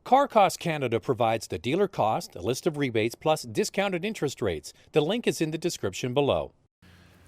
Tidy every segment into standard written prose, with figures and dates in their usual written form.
Car Cost Canada provides the dealer cost, a list of rebates, plus discounted interest rates. The link is in the description below.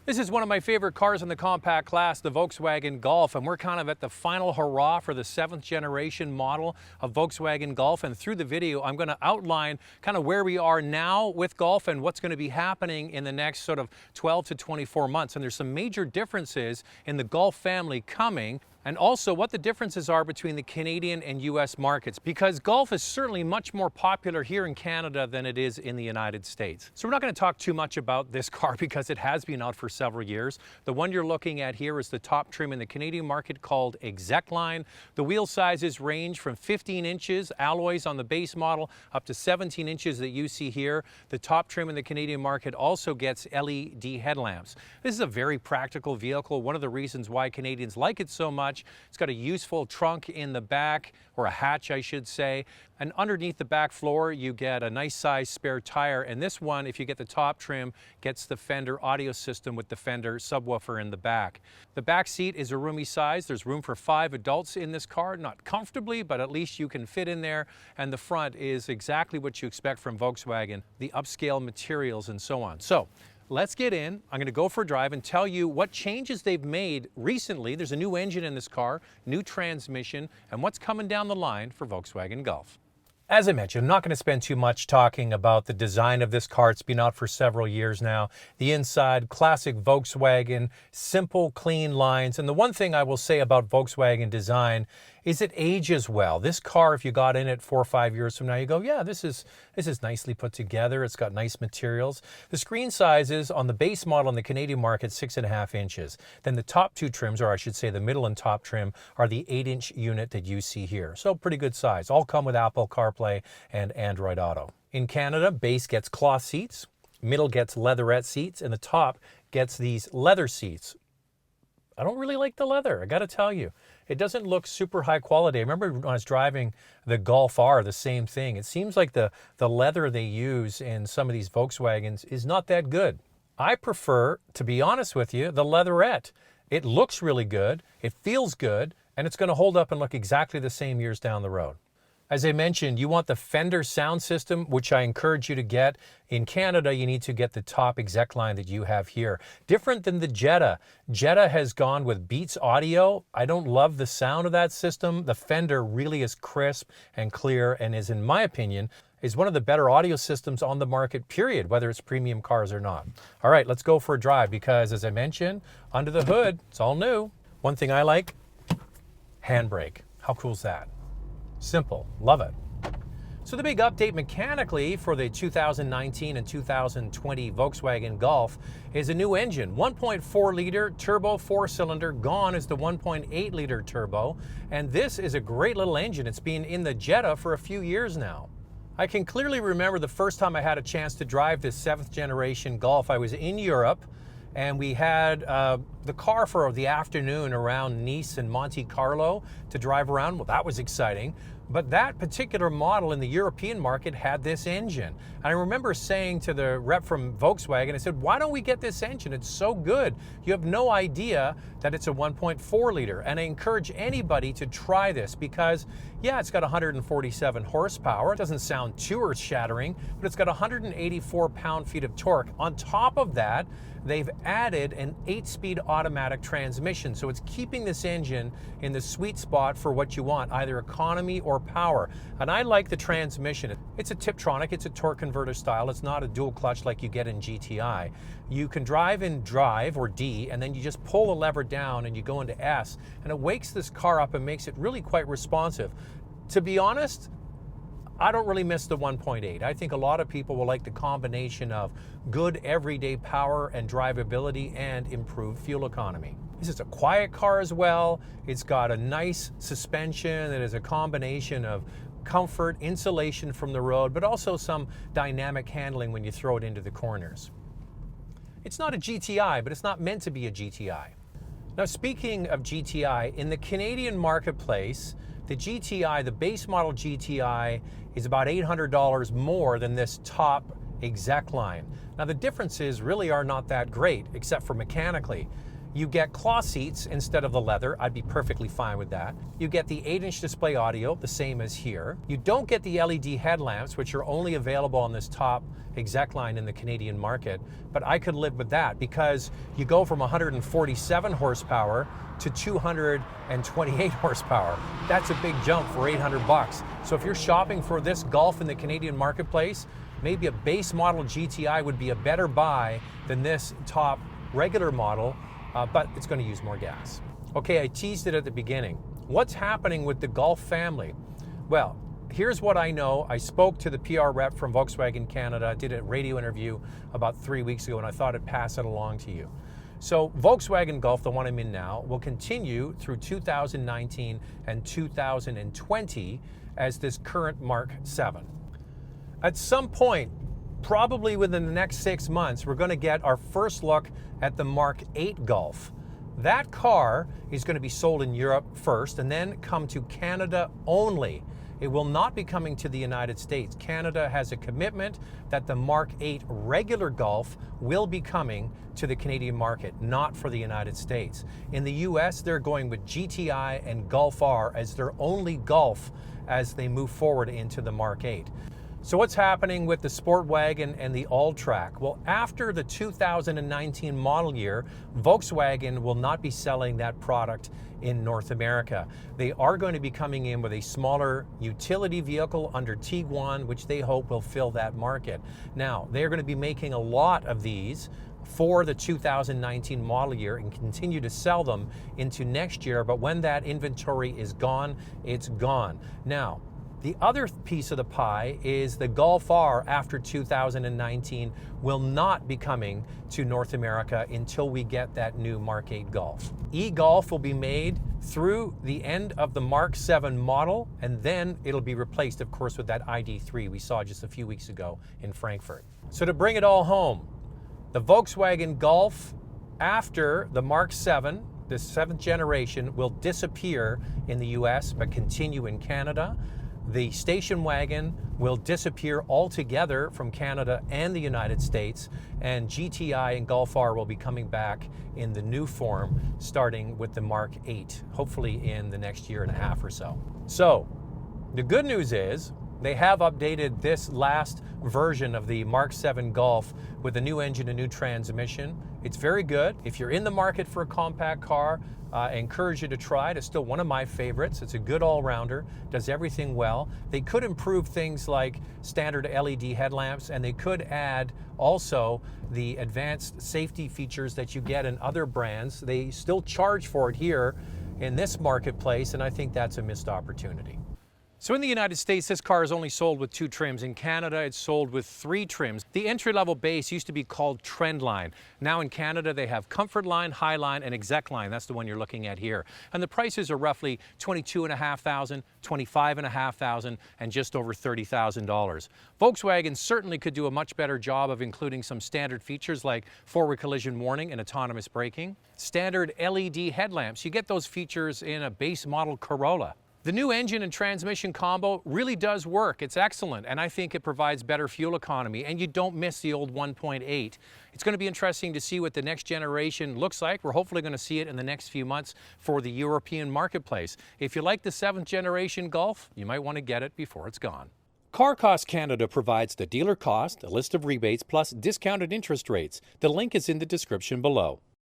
This is one of my favorite cars in the compact class, the Volkswagen Golf, and we're kind of at the final hurrah for the 7th generation model of Volkswagen Golf. And through the video, I'm going to outline kind of where we are now with Golf and what's going to be happening in the next sort of 12 to 24 months. And there's some major differences in the Golf family coming, and also what the differences are between the Canadian and US markets, because Golf is certainly much more popular here in Canada than it is in the United States. So we're not going to talk too much about this car because it has been out for several years. The one you're looking at here is the top trim in the Canadian market called Exec Line. The wheel sizes range from 15 inches alloys on the base model up to 17 inches that you see here. The top trim in the Canadian market also gets LED headlamps. This is a very practical vehicle. One of the reasons why Canadians like it so much. It's got a useful trunk in the back, or a hatch I should say, and underneath the back floor you get a nice size spare tire, and this one, if you get the top trim, gets the Fender audio system with the Fender subwoofer in the back. The back seat is a roomy size. There's room for 5 adults in this car, not comfortably, but at least you can fit in there, and the front is exactly what you expect from Volkswagen, the upscale materials and so on. So let's get in. I'm going to go for a drive and tell you what changes they've made recently. There's a new engine in this car, new transmission, and what's coming down the line for Volkswagen Golf. As I mentioned, I'm not going to spend too much talking about the design of this car. It's been out for several years now. The inside, classic Volkswagen, simple, clean lines. And the one thing I will say about Volkswagen design is it ages well. This car, if you got in it 4 or 5 years from now, you go, yeah, this is nicely put together. It's got nice materials. The screen sizes on the base model in the Canadian market, 6.5 inches. Then the top 2 trims, or I should say the middle and top trim, are the 8-inch unit that you see here. So pretty good size. All come with Apple CarPlay and Android Auto. In Canada, base gets cloth seats, middle gets leatherette seats, and the top gets these leather seats. I don't really like the leather, I got to tell you. It doesn't look super high quality. I remember when I was driving the Golf R, the same thing. It seems like the leather they use in some of these Volkswagens is not that good. I prefer, to be honest with you, the leatherette. It looks really good, it feels good, and it's going to hold up and look exactly the same years down the road. As I mentioned, you want the Fender sound system, which I encourage you to get. In Canada, you need to get the top Exec Line that you have here. Different than the Jetta. Jetta has gone with Beats audio. I don't love the sound of that system. The Fender really is crisp and clear and is, in my opinion, is one of the better audio systems on the market, period, whether it's premium cars or not. All right, let's go for a drive because, as I mentioned, under the hood, it's all new. One thing I like, handbrake. How cool is that? Simple, love it. So the big update mechanically for the 2019 and 2020 Volkswagen Golf is a new engine, 1.4 liter turbo 4-cylinder. Gone is the 1.8 liter turbo, and this is a great little engine. It's been in the Jetta for a few years now. I can clearly remember the first time I had a chance to drive this 7th generation Golf. I was in Europe, and we had the car for the afternoon around Nice and Monte Carlo to drive around. Well, that was exciting. But that particular model in the European market had this engine. And I remember saying to the rep from Volkswagen, I said, why don't we get this engine? It's so good. You have no idea that it's a 1.4 liter. And I encourage anybody to try this because, yeah, it's got 147 horsepower. It doesn't sound too earth-shattering, but it's got 184 pound-feet of torque. On top of that, they've added an 8-speed automatic transmission. So it's keeping this engine in the sweet spot for what you want, either economy or power. And I like the transmission. It's a Tiptronic, it's a torque converter style. It's not a dual clutch like you get in GTI. You can drive in drive or D, and then you just pull the lever down and you go into S, and it wakes this car up and makes it really quite responsive. To be honest, I don't really miss the 1.8. I think a lot of people will like the combination of good everyday power and drivability and improved fuel economy. This is a quiet car as well. It's got a nice suspension that is a combination of comfort, insulation from the road, but also some dynamic handling when you throw it into the corners. It's not a GTI, but it's not meant to be a GTI. Now, speaking of GTI, in the Canadian marketplace, the GTI, the base model GTI, is about $800 more than this top Exec Line. Now, the differences really are not that great, except for mechanically. You get cloth seats instead of the leather. I'd be perfectly fine with that. You get the 8-inch display audio, the same as here. You don't get the LED headlamps, which are only available on this top exec line in the Canadian market, but I could live with that because you go from 147 horsepower to 228 horsepower. That's a big jump for $800. So if you're shopping for this Golf in the Canadian marketplace, maybe a base model GTI would be a better buy than this top regular model, but it's going to use more gas. Okay, I teased it at the beginning. What's happening with the Golf family? Well, here's what I know. I spoke to the PR rep from Volkswagen Canada, did a radio interview about 3 weeks ago, and I thought I'd pass it along to you. So Volkswagen Golf, the one I'm in now, will continue through 2019 and 2020 as this current Mark 7. At some point, probably within the next 6 months, we're going to get our first look at the Mark 8 Golf. That car is going to be sold in Europe first and then come to Canada only. It will not be coming to the United States. Canada has a commitment that the Mark 8 regular Golf will be coming to the Canadian market, not for the United States. In the US, they're going with GTI and Golf R as their only Golf as they move forward into the Mark 8. So what's happening with the Sportwagen and the Alltrack? Well, after the 2019 model year, Volkswagen will not be selling that product in North America. They are going to be coming in with a smaller utility vehicle under Tiguan, which they hope will fill that market. Now, they're going to be making a lot of these for the 2019 model year and continue to sell them into next year, but when that inventory is gone, it's gone. Now, the other piece of the pie is the Golf R after 2019 will not be coming to North America until we get that new Mark 8 Golf. E-Golf will be made through the end of the Mark 7 model, and then it'll be replaced, of course, with that ID3 we saw just a few weeks ago in Frankfurt. So to bring it all home, the Volkswagen Golf after the Mark 7, the 7th generation, will disappear in the US but continue in Canada. The station wagon will disappear altogether from Canada and the United States, and GTI and Golf R will be coming back in the new form, starting with the Mark 8, hopefully in the next year and a half or so. So, the good news is, they have updated this last version of the Mark 7 Golf with a new engine and new transmission. It's very good. If you're in the market for a compact car, I encourage you to try it. It's still one of my favorites. It's a good all-rounder, does everything well. They could improve things like standard LED headlamps, and they could add also the advanced safety features that you get in other brands. They still charge for it here in this marketplace, and I think that's a missed opportunity. So in the United States, this car is only sold with 2 trims. In Canada, it's sold with 3 trims. The entry-level base used to be called Trendline. Now in Canada, they have Comfort Line, High Line, and Exec Line. That's the one you're looking at here. And the prices are roughly $22,500, $25,500, and just over $30,000. Volkswagen certainly could do a much better job of including some standard features like forward collision warning and autonomous braking. Standard LED headlamps, you get those features in a base model Corolla. The new engine and transmission combo really does work. It's excellent, and I think it provides better fuel economy, and you don't miss the old 1.8. It's going to be interesting to see what the next generation looks like. We're hopefully going to see it in the next few months for the European marketplace. If you like the 7th generation Golf, you might want to get it before it's gone. Car Cost Canada provides the dealer cost, a list of rebates, plus discounted interest rates. The link is in the description below.